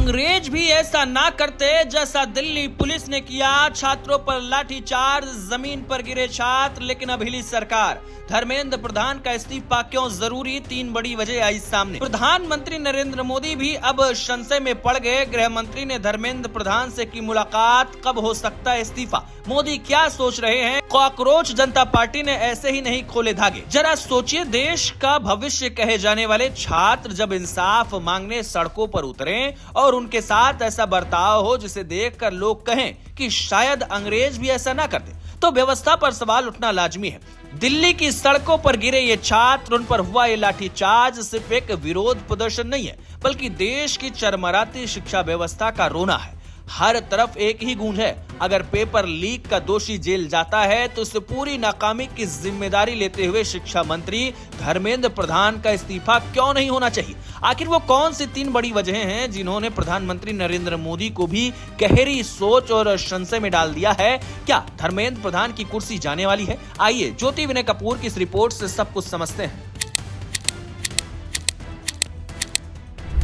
अंग्रेज भी ऐसा ना करते जैसा दिल्ली पुलिस ने किया। छात्रों पर लाठीचार्ज, जमीन पर गिरे छात्र, लेकिन अब हिली सरकार। धर्मेंद्र प्रधान का इस्तीफा क्यों जरूरी? 3 बड़ी वजह आई सामने। प्रधानमंत्री नरेंद्र मोदी भी अब संशय में पड़ गए। गृह मंत्री ने धर्मेंद्र प्रधान से की मुलाकात। कब हो सकता है इस्तीफा? मोदी क्या सोच रहे हैं? कॉकरोच जनता पार्टी ने ऐसे ही नहीं खोले धागे। जरा सोचिए, देश का भविष्य कहे जाने वाले छात्र जब इंसाफ मांगने सड़कों पर उतरे और उनके साथ ऐसा बर्ताव हो जिसे देखकर लोग कहें कि शायद अंग्रेज भी ऐसा ना करते, तो व्यवस्था पर सवाल उठना लाजमी है। दिल्ली की सड़कों पर गिरे ये छात्र, उन पर हुआ ये लाठीचार्ज सिर्फ एक विरोध प्रदर्शन नहीं है, बल्कि देश की चरमराती शिक्षा व्यवस्था का रोना है। हर तरफ एक ही गूंज है, अगर पेपर लीक का दोषी जेल जाता है तो इस पूरी नाकामी की जिम्मेदारी लेते हुए शिक्षा मंत्री धर्मेंद्र प्रधान का इस्तीफा क्यों नहीं होना चाहिए? आखिर वो कौन सी 3 बड़ी वजहें हैं जिन्होंने प्रधानमंत्री नरेंद्र मोदी को भी गहरी सोच और संशय में डाल दिया है? क्या धर्मेंद्र प्रधान की कुर्सी जाने वाली है? आइए ज्योति विनय कपूर की इस रिपोर्ट से सब कुछ समझते हैं।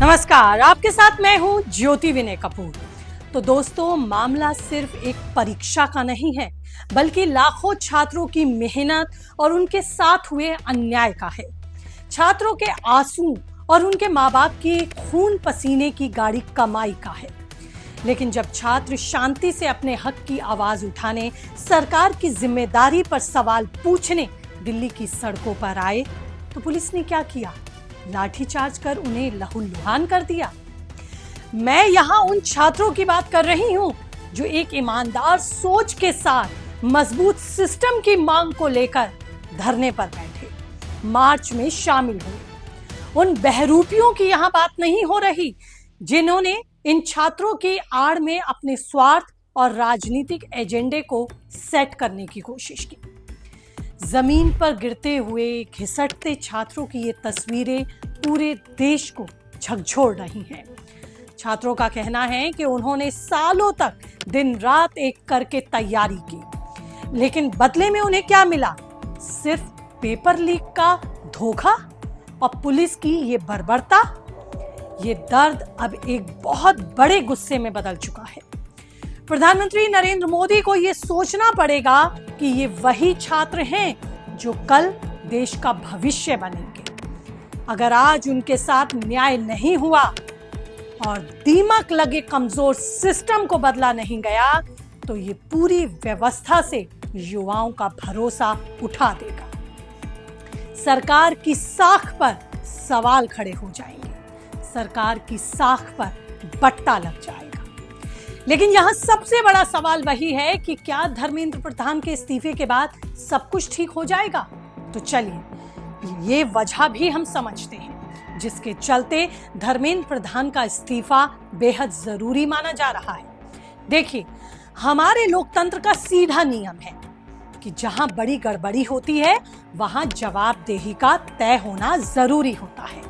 नमस्कार, आपके साथ मैं हूं ज्योति विनय कपूर। तो दोस्तों, मामला सिर्फ एक परीक्षा का नहीं है, बल्कि लाखों छात्रों की मेहनत और उनके साथ हुए अन्याय का है। छात्रों के आंसू और उनके माँ बाप की खून पसीने की गाड़ी कमाई का है। लेकिन जब छात्र शांति से अपने हक की आवाज उठाने, सरकार की जिम्मेदारी पर सवाल पूछने दिल्ली की सड़कों पर आए, तो पुलिस ने क्या किया? लाठीचार्ज कर उन्हें लहूलुहान कर दिया। मैं यहाँ उन छात्रों की बात कर रही हूँ जो एक ईमानदार सोच के साथ मजबूत सिस्टम की मांग को लेकर धरने पर बैठे, मार्च में शामिल हुए। उन बहरूपियों की यहाँ बात नहीं हो रही जिन्होंने इन छात्रों की आड़ में अपने स्वार्थ और राजनीतिक एजेंडे को सेट करने की कोशिश की। जमीन पर गिरते हुए घिसटते छात्रों की ये तस्वीरें पूरे देश को झकझोर रही हैं। छात्रों का कहना है कि उन्होंने सालों तक दिन रात एक करके तैयारी की, लेकिन बदले में उन्हें क्या मिला? सिर्फ पेपर लीक का धोखा और पुलिस की ये बर्बरता। ये दर्द अब एक बहुत बड़े गुस्से में बदल चुका है। प्रधानमंत्री नरेंद्र मोदी को ये सोचना पड़ेगा कि ये वही छात्र हैं जो कल देश का भविष्य बनेंगे। अगर आज उनके साथ न्याय नहीं हुआ और दीमक लगे कमजोर सिस्टम को बदला नहीं गया, तो ये पूरी व्यवस्था से युवाओं का भरोसा उठा देगा। सरकार की साख पर सवाल खड़े हो जाएंगे, सरकार की साख पर बट्टा लग जाएगा। लेकिन यहां सबसे बड़ा सवाल वही है कि क्या धर्मेंद्र प्रधान के इस्तीफे के बाद सब कुछ ठीक हो जाएगा? तो चलिए, ये वजह भी हम समझते हैं जिसके चलते धर्मेंद्र प्रधान का इस्तीफा बेहद जरूरी माना जा रहा है। देखिए, हमारे लोकतंत्र का सीधा नियम है कि जहां बड़ी गड़बड़ी होती है वहां जवाबदेही का तय होना जरूरी होता है।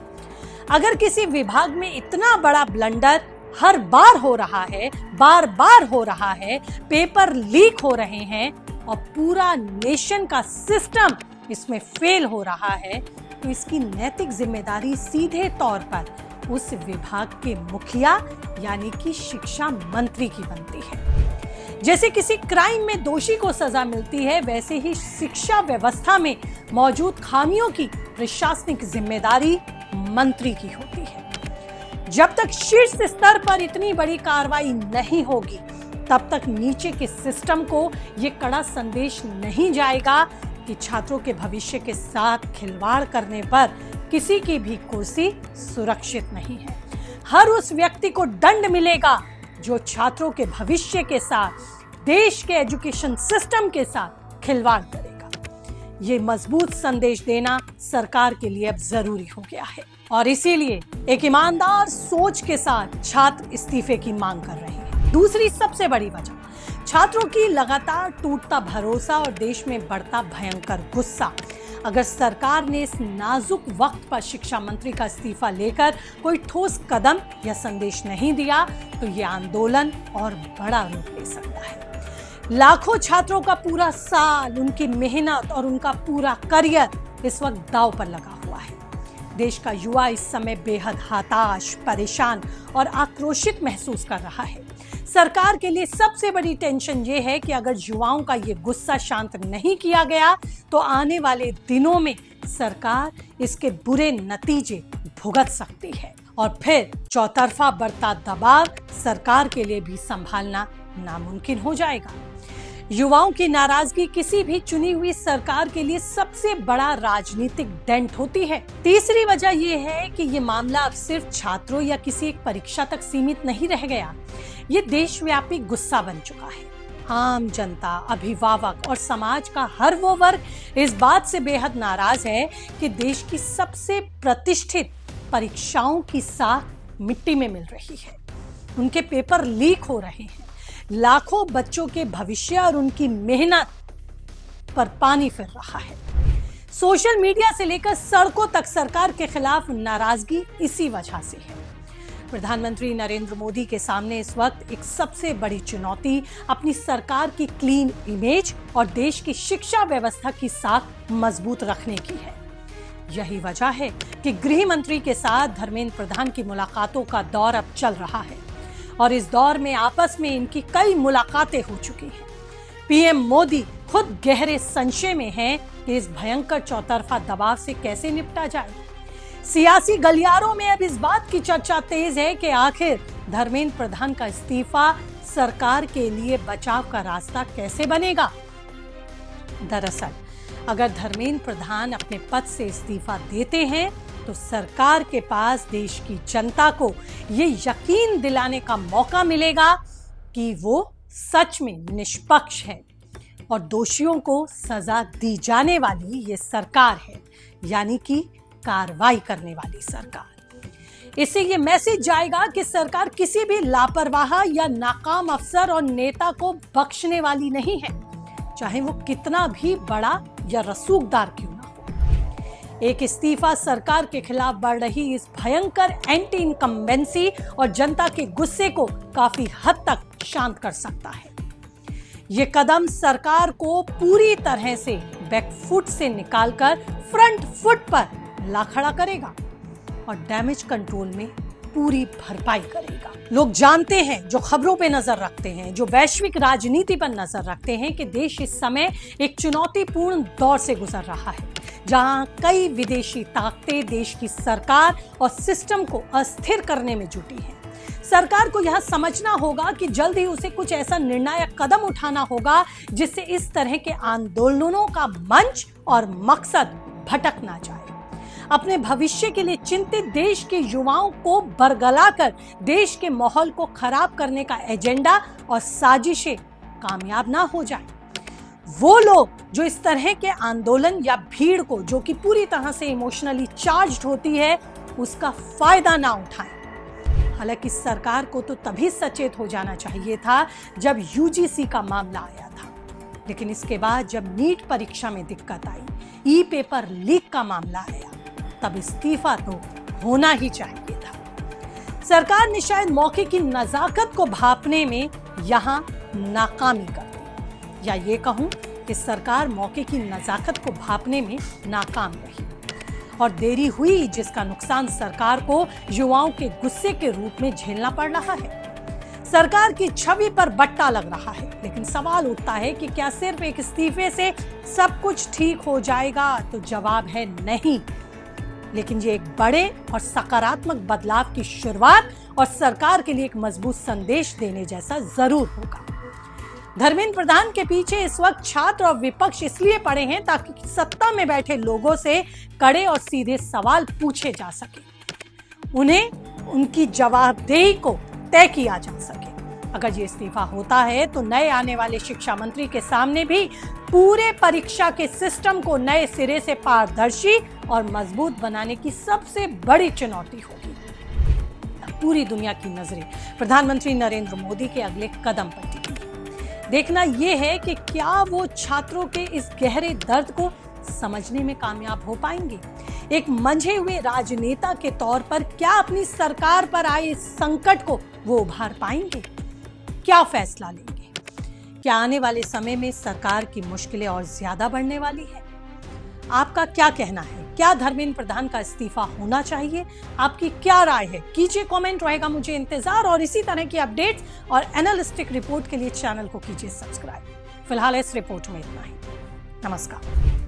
अगर किसी विभाग में इतना बड़ा ब्लंडर हर बार हो रहा है, बार बार हो रहा है, पेपर लीक हो रहे हैं और पूरा नेशन का सिस्टम इसमें फेल हो रहा है, तो इसकी नैतिक जिम्मेदारी सीधे तौर पर उस विभाग के मुखिया यानी कि शिक्षा मंत्री की बनती है। जैसे किसी क्राइम में दोषी को सजा मिलती है, वैसे ही शिक्षा व्यवस्था में मौजूद खामियों की प्रशासनिक जिम्मेदारी मंत्री की होती है। जब तक शीर्ष स्तर पर इतनी बड़ी कार्रवाई नहीं होगी, तब तक नीचे के सिस्टम को ये कड़ा संदेश नहीं जाएगा कि छात्रों के भविष्य के साथ खिलवाड़ करने पर किसी की भी कुर्सी सुरक्षित नहीं है। हर उस व्यक्ति को दंड मिलेगा जो छात्रों के भविष्य के साथ, देश के एजुकेशन सिस्टम के साथ खिलवाड़ करेगा। ये मजबूत संदेश देना सरकार के लिए अब जरूरी हो गया है और इसीलिए एक ईमानदार सोच के साथ छात्र इस्तीफे की मांग कर रहे हैं। दूसरी सबसे बड़ी वजह छात्रों की लगातार टूटता भरोसा और देश में बढ़ता भयंकर गुस्सा। अगर सरकार ने इस नाजुक वक्त पर शिक्षा मंत्री का इस्तीफा लेकर कोई ठोस कदम या संदेश नहीं दिया, तो ये आंदोलन और बड़ा रूप ले सकता है। लाखों छात्रों का पूरा साल, उनकी मेहनत और उनका पूरा करियर इस वक्त दांव पर लगा हुआ है। देश का युवा इस समय बेहद हताश, परेशान और आक्रोशित महसूस कर रहा है। सरकार के लिए सबसे बड़ी टेंशन ये है कि अगर युवाओं का ये गुस्सा शांत नहीं किया गया तो आने वाले दिनों में सरकार इसके बुरे नतीजे भुगत सकती है और फिर चौतरफा बढ़ता दबाव सरकार के लिए भी संभालना नामुमकिन हो जाएगा। युवाओं की नाराजगी किसी भी चुनी हुई सरकार के लिए सबसे बड़ा राजनीतिक डेंट होती है। तीसरी वजह यह है कि ये मामला अब सिर्फ छात्रों या किसी एक परीक्षा तक सीमित नहीं रह गया, ये देशव्यापी गुस्सा बन चुका है। आम जनता, अभिभावक और समाज का हर वो वर्ग इस बात से बेहद नाराज है कि देश की सबसे प्रतिष्ठित परीक्षाओं की साख मिट्टी में मिल रही है। उनके पेपर लीक हो रहे हैं, लाखों बच्चों के भविष्य और उनकी मेहनत पर पानी फिर रहा है। सोशल मीडिया से लेकर सड़कों तक सरकार के खिलाफ नाराजगी इसी वजह से है। प्रधानमंत्री नरेंद्र मोदी के सामने इस वक्त एक सबसे बड़ी चुनौती अपनी सरकार की क्लीन इमेज और देश की शिक्षा व्यवस्था की साख मजबूत रखने की है। यही वजह है कि गृह मंत्री के साथ धर्मेंद्र प्रधान की मुलाकातों का दौर अब चल रहा है और इस दौर में आपस में इनकी कई मुलाकातें हो चुकी हैं। पीएम मोदी खुद गहरे संशय में हैं कि इस भयंकर चौतरफा दबाव से कैसे निपटा जाए। सियासी गलियारों में अब इस बात की चर्चा तेज है कि आखिर धर्मेंद्र प्रधान का इस्तीफा सरकार के लिए बचाव का रास्ता कैसे बनेगा। दरअसल अगर धर्मेंद्र प्रधान अपने पद से इस्तीफा देते हैं तो सरकार के पास देश की जनता को ये यकीन दिलाने का मौका मिलेगा कि वो सच में निष्पक्ष है और दोषियों को सजा दी जाने वाली ये सरकार है, यानी कि कार्रवाई करने वाली सरकार। इससे ये मैसेज जाएगा कि सरकार किसी भी लापरवाह या नाकाम अफसर और नेता को बख्शने वाली नहीं है, चाहे वो कितना भी बड़ा या रसूखदार क्यों ना हो। एक इस्तीफा सरकार के खिलाफ बढ़ रही इस भयंकर एंटी इनकम्बेंसी और जनता के गुस्से को काफी हद तक शांत कर सकता है। ये कदम सरकार को पूरी तरह से बैकफुट से निकालकर फ्रंट फुट पर ला खड़ा करेगा और डैमेज कंट्रोल में पूरी भरपाई करेगा। लोग जानते हैं, जो खबरों पे नजर रखते हैं, जो वैश्विक राजनीति पर नजर रखते हैं, कि देश इस समय एक चुनौतीपूर्ण दौर से गुजर रहा है, जहां कई विदेशी ताकतें देश की सरकार और सिस्टम को अस्थिर करने में जुटी हैं। सरकार को यह समझना होगा कि जल्द ही उसे कुछ ऐसा निर्णायक कदम उठाना होगा जिससे इस तरह के आंदोलनों का मंच और मकसद भटक ना जाए। अपने भविष्य के लिए चिंतित देश के युवाओं को बरगलाकर देश के माहौल को खराब करने का एजेंडा और साजिशें कामयाब ना हो जाए। वो लोग जो इस तरह के आंदोलन या भीड़ को, जो कि पूरी तरह से इमोशनली चार्ज्ड होती है, उसका फायदा ना उठाएं। हालांकि सरकार को तो तभी सचेत हो जाना चाहिए था जब यूजीसी का मामला आया था, लेकिन इसके बाद जब नीट परीक्षा में दिक्कत आई, ई पेपर लीक का मामला आया, तब इस्तीफा तो होना ही चाहिए था। सरकार ने शायद मौके की नजाकत को भांपने में यहां नाकामी कर दी, या ये कहूं कि सरकार मौके की नजाकत को भांपने में नाकाम रही और देरी हुई, जिसका नुकसान सरकार को युवाओं के गुस्से के रूप में झेलना पड़ रहा है। सरकार की छवि पर बट्टा लग रहा है, लेकिन सवाल उठता है कि क्या सिर्फ एक इस्तीफे से सब कुछ ठीक हो जाएगा? तो जवाब है नहीं, लेकिन ये एक बड़े और सकारात्मक बदलाव की शुरुआत और सरकार के लिए एक मजबूत संदेश देने जैसा जरूर होगा। धर्मेंद्र प्रधान के पीछे इस वक्त छात्र और विपक्ष इसलिए पड़े हैं ताकि सत्ता में बैठे लोगों से कड़े और सीधे सवाल पूछे जा सके, उन्हें उनकी जवाबदेही को तय किया जा सके। अगर ये इस्तीफा होता है तो नए आने वाले शिक्षा मंत्री के सामने भी पूरे परीक्षा के सिस्टम को नए सिरे से पारदर्शी और मजबूत बनाने की सबसे बड़ी चुनौती होगी। पूरी दुनिया की नजरें प्रधानमंत्री नरेंद्र मोदी के अगले कदम पर टिकी। देखना यह है कि क्या वो छात्रों के इस गहरे दर्द को समझने में कामयाब हो पाएंगे। एक मंझे हुए राजनेता के तौर पर क्या अपनी सरकार पर आए इस संकट को वो उभार पाएंगे? क्या फैसला लेंगे? क्या आने वाले समय में सरकार की मुश्किलें और ज्यादा बढ़ने वाली है? आपका क्या कहना है? क्या धर्मेंद्र प्रधान का इस्तीफा होना चाहिए? आपकी क्या राय है? कीजिए कमेंट, रहेगा मुझे इंतजार। और इसी तरह की अपडेट्स और एनालिस्टिक रिपोर्ट के लिए चैनल को कीजिए सब्सक्राइब। फिलहाल इस रिपोर्ट में इतना ही। नमस्कार।